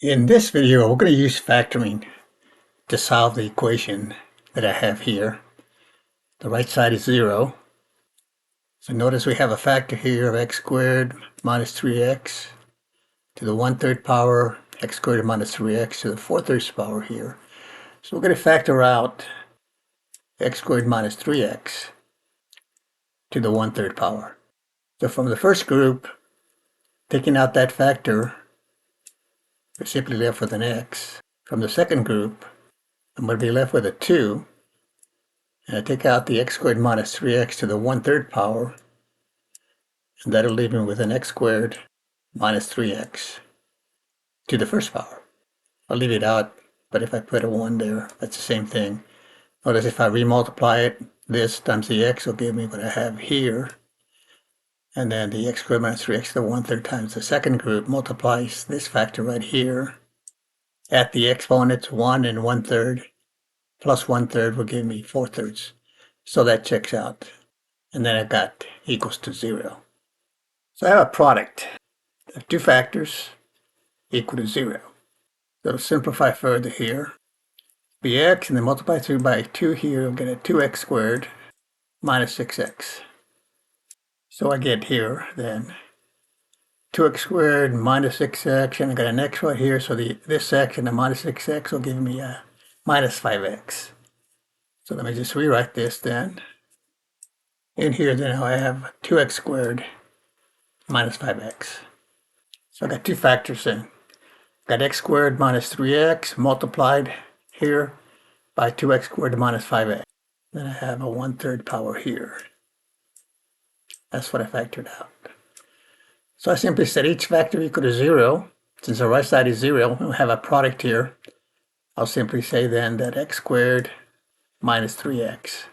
In this video, we're going to use factoring to solve the equation that I have here. The right side is 0. So notice we have a factor here of x squared minus 3x to the 1/3 power, x squared minus 3x to the 4/3 power here. So we're going to factor out x squared minus 3x to the 1/3 power. So from the first group, taking out that factor, we're simply left with an x. From the second group, I'm going to be left with a 2. And I take out the x squared minus 3x to the 1/3 power, and that'll leave me with an x squared minus 3x to the first power. I'll leave it out, but if I put a 1 there, that's the same thing. Notice if I remultiply it, this times the x will give me what I have here. And then the x squared minus 3x to the 1/3 times the second group multiplies this factor right here. At the exponents, 1 and 1/3 plus 1/3 will give me 4/3. So that checks out. And then I've got equals to 0. So I have a product of two factors equal to 0. So to simplify further here, be x and then multiply through by 2 here, I'll get a 2x squared minus 6x. So I get here then 2x squared minus 6x, and I got an x right here, so this x and the minus 6x will give me a minus 5x. So let me just rewrite this then. In here then I have 2x squared minus 5x. So I got two factors in. Got x squared minus 3x multiplied here by 2x squared minus 5x. Then I have a 1/3 power here. That's what I factored out. So I simply set each factor equal to 0. Since the right side is 0, we'll have a product here. I'll simply say then that x squared minus 3x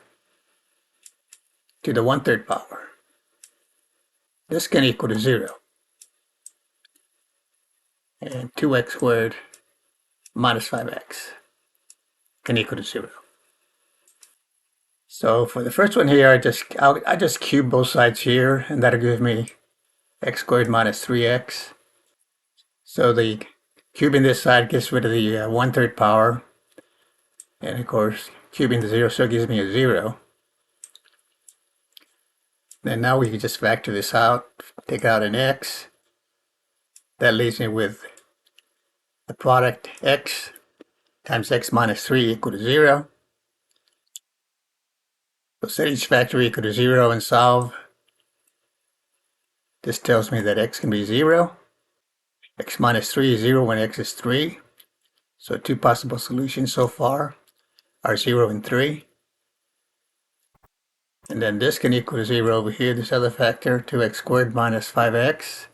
to the 1/3 power. This can equal to 0. And 2x squared minus 5x can equal to 0. So for the first one here, I just cube both sides here, and that'll give me x squared minus 3x. So the cubing this side gets rid of the 1/3 power, and of course cubing the 0 still gives me a 0. Then now we can just factor this out, take out an x. That leaves me with the product x times x minus 3 equal to 0. So set each factor equal to 0 and solve. This tells me that x can be 0. X minus 3 is 0 when x is 3. So two possible solutions so far are 0 and 3. And then this can equal to 0 over here, this other factor, 2x squared minus 5x.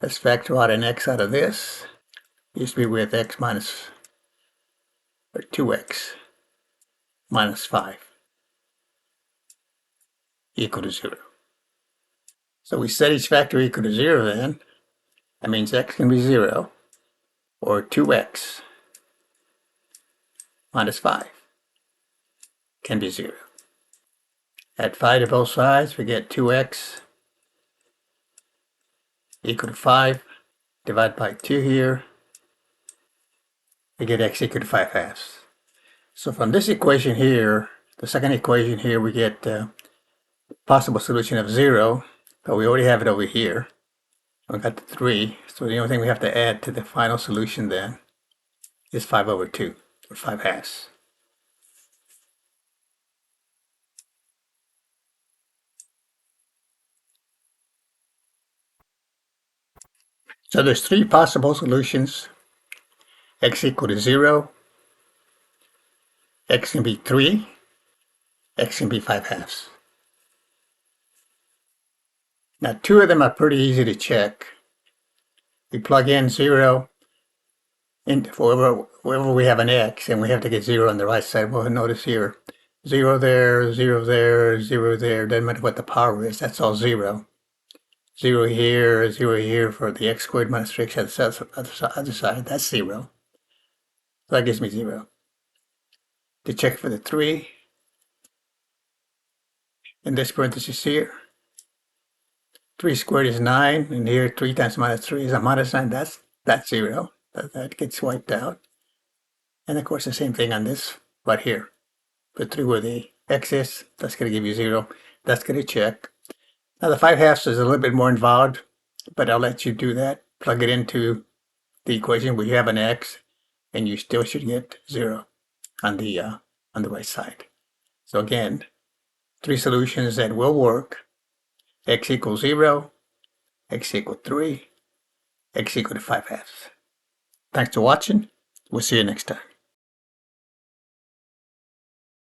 Let's factor out an x out of this. Used to be with x minus, or 2x minus 5 equal to 0. So we set each factor equal to 0 then. That means x can be 0, or 2x minus 5 can be 0. Add 5 to both sides, we get 2x equal to 5. Divide by 2 here, we get x equal to 5/2. So from this equation here, the second equation here, we get possible solution of 0, but we already have it over here. We got the 3, so the only thing we have to add to the final solution then is 5/2, or 5/2. So there's 3 possible solutions. X equal to 0, x can be 3, x can be 5/2. Now 2 of them are pretty easy to check. We plug in 0 into wherever we have an x, and we have to get 0 on the right side. We'll notice here 0 there, 0 there, 0 there. Doesn't matter what the power is, that's all 0. 0 here, 0 here for the x squared minus 3x on the other side, that's 0. So that gives me 0. To check for the 3, in this parenthesis here, 3 squared is 9, and here 3 times minus 3 is a minus 9, that's 0. That gets wiped out. And of course, the same thing on this right here. Put 3 where the x is. That's going to give you 0. That's going to check. Now the 5/2 is a little bit more involved, but I'll let you do that. Plug it into the equation where you have an x, and you still should get 0 on the right side. So again, 3 solutions that will work. X equals 0, x equals 3, x equals 5/2. Thanks for watching. We'll see you next time.